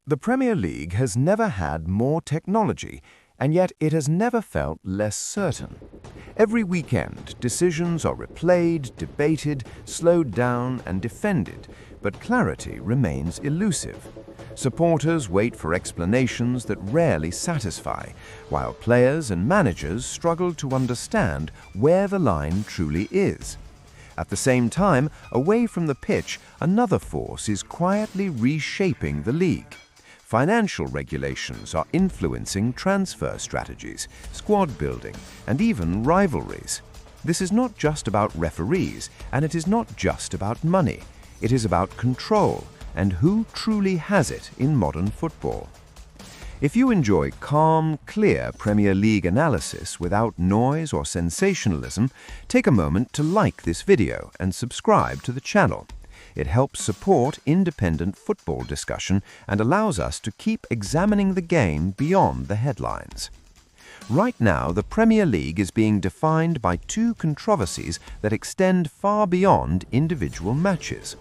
The Premier League has never had more technology, and yet it has never felt less certain. Every weekend, decisions are replayed, debated, slowed down, and defended, but clarity remains elusive. Supporters wait for explanations that rarely satisfy, while players and managers struggle to understand where the line truly is. At the same time, away from the pitch, another force is quietly reshaping the league. Financial regulations are influencing transfer strategies, squad building, and even rivalries. This is not just about referees, and it is not just about money. It is about control and who truly has it in modern football. If you enjoy calm, clear Premier League analysis without noise or sensationalism, take a moment to like this video and subscribe to the channel. It helps support independent football discussion and allows us to keep examining the game beyond the headlines. Right now, the Premier League is being defined by two controversies that extend far beyond individual matches.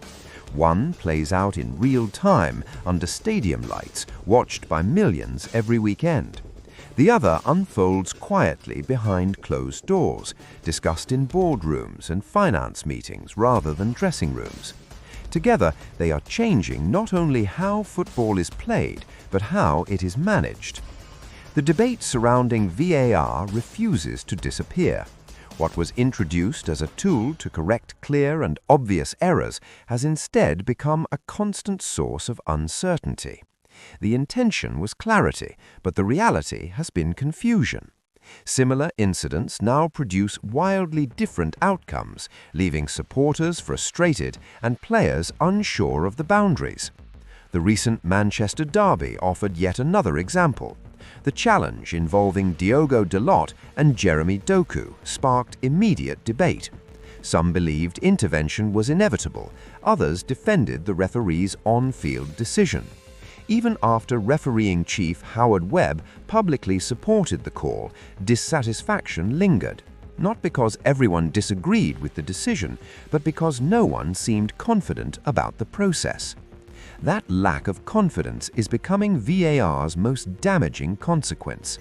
One plays out in real time under stadium lights, watched by millions every weekend. The other unfolds quietly behind closed doors, discussed in boardrooms and finance meetings rather than dressing rooms. Together, they are changing not only how football is played, but how it is managed. The debate surrounding VAR refuses to disappear. What was introduced as a tool to correct clear and obvious errors has instead become a constant source of uncertainty. The intention was clarity, but the reality has been confusion. Similar incidents now produce wildly different outcomes, leaving supporters frustrated and players unsure of the boundaries. The recent Manchester derby offered yet another example. The challenge involving Diogo Dalot and Jeremy Doku sparked immediate debate. Some believed intervention was inevitable, others defended the referee's on-field decision. Even after refereeing chief Howard Webb publicly supported the call, dissatisfaction lingered, not because everyone disagreed with the decision, but because no one seemed confident about the process. That lack of confidence is becoming VAR's most damaging consequence.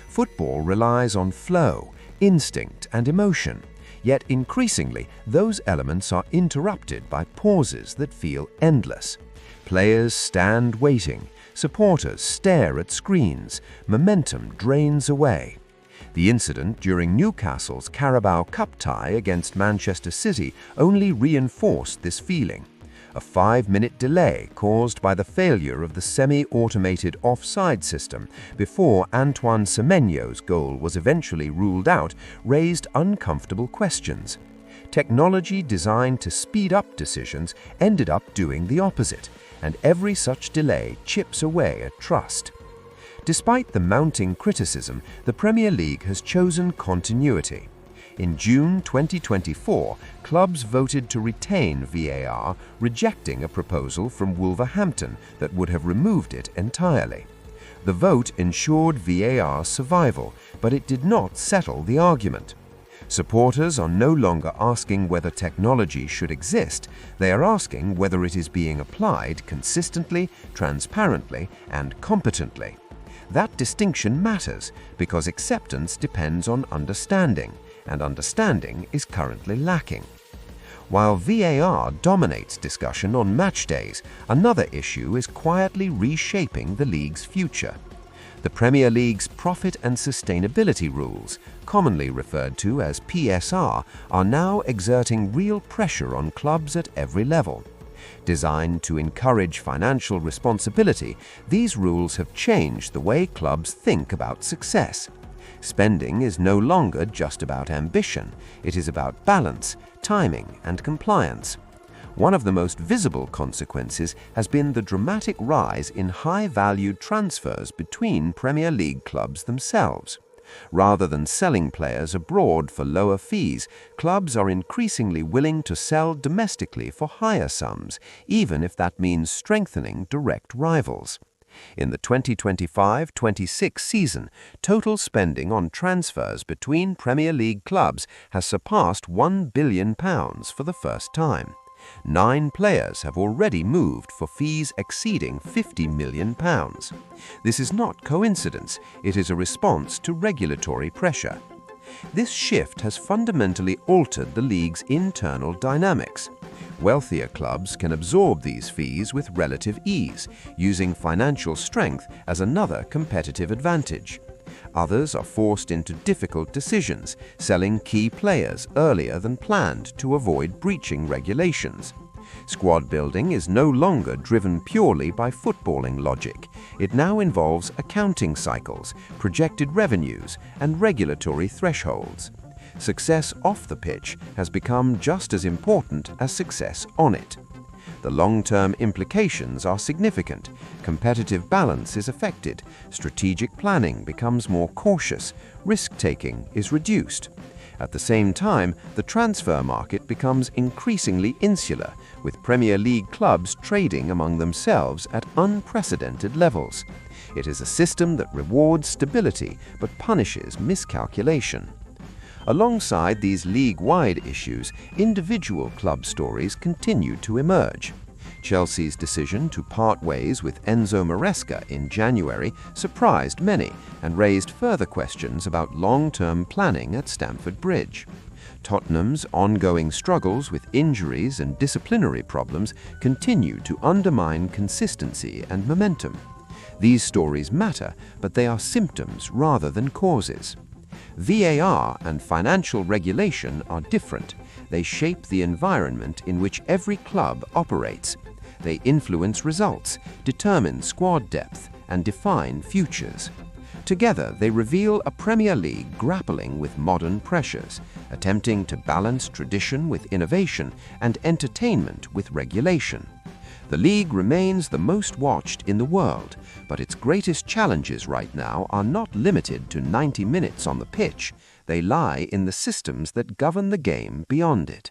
Football relies on flow, instinct, and emotion, yet increasingly those elements are interrupted by pauses that feel endless. Players stand waiting, supporters stare at screens, momentum drains away. The incident during Newcastle's Carabao Cup tie against Manchester City only reinforced this feeling. A 5-minute delay caused by the failure of the semi-automated offside system before Antoine Semenyo's goal was eventually ruled out raised uncomfortable questions. Technology designed to speed up decisions ended up doing the opposite, and every such delay chips away at trust. Despite the mounting criticism, the Premier League has chosen continuity. In June 2024, clubs voted to retain VAR, rejecting a proposal from Wolverhampton that would have removed it entirely. The vote ensured VAR's survival, but it did not settle the argument. Supporters are no longer asking whether technology should exist, they are asking whether it is being applied consistently, transparently, and competently. That distinction matters because acceptance depends on understanding, and understanding is currently lacking. While VAR dominates discussion on match days, another issue is quietly reshaping the league's future. The Premier League's profit and sustainability rules, commonly referred to as PSR, are now exerting real pressure on clubs at every level. Designed to encourage financial responsibility, these rules have changed the way clubs think about success. Spending is no longer just about ambition, it is about balance, timing, and compliance. One of the most visible consequences has been the dramatic rise in high-valued transfers between Premier League clubs themselves. Rather than selling players abroad for lower fees, clubs are increasingly willing to sell domestically for higher sums, even if that means strengthening direct rivals. In the 2025-26 season, total spending on transfers between Premier League clubs has surpassed £1 billion for the first time. 9 players have already moved for fees exceeding £50 million. This is not coincidence, it is a response to regulatory pressure. This shift has fundamentally altered the league's internal dynamics. Wealthier clubs can absorb these fees with relative ease, using financial strength as another competitive advantage. Others are forced into difficult decisions, selling key players earlier than planned to avoid breaching regulations. Squad building is no longer driven purely by footballing logic. It now involves accounting cycles, projected revenues, and regulatory thresholds. Success off the pitch has become just as important as success on it. The long-term implications are significant. Competitive balance is affected, strategic planning becomes more cautious, risk-taking is reduced. At the same time, the transfer market becomes increasingly insular, with Premier League clubs trading among themselves at unprecedented levels. It is a system that rewards stability but punishes miscalculation. Alongside these league-wide issues, individual club stories continue to emerge. Chelsea's decision to part ways with Enzo Maresca in January surprised many and raised further questions about long-term planning at Stamford Bridge. Tottenham's ongoing struggles with injuries and disciplinary problems continue to undermine consistency and momentum. These stories matter, but they are symptoms rather than causes. VAR and financial regulation are different. They shape the environment in which every club operates. They influence results, determine squad depth, and define futures. Together, they reveal a Premier League grappling with modern pressures, attempting to balance tradition with innovation and entertainment with regulation. The league remains the most watched in the world, but its greatest challenges right now are not limited to 90 minutes on the pitch. They lie in the systems that govern the game beyond it.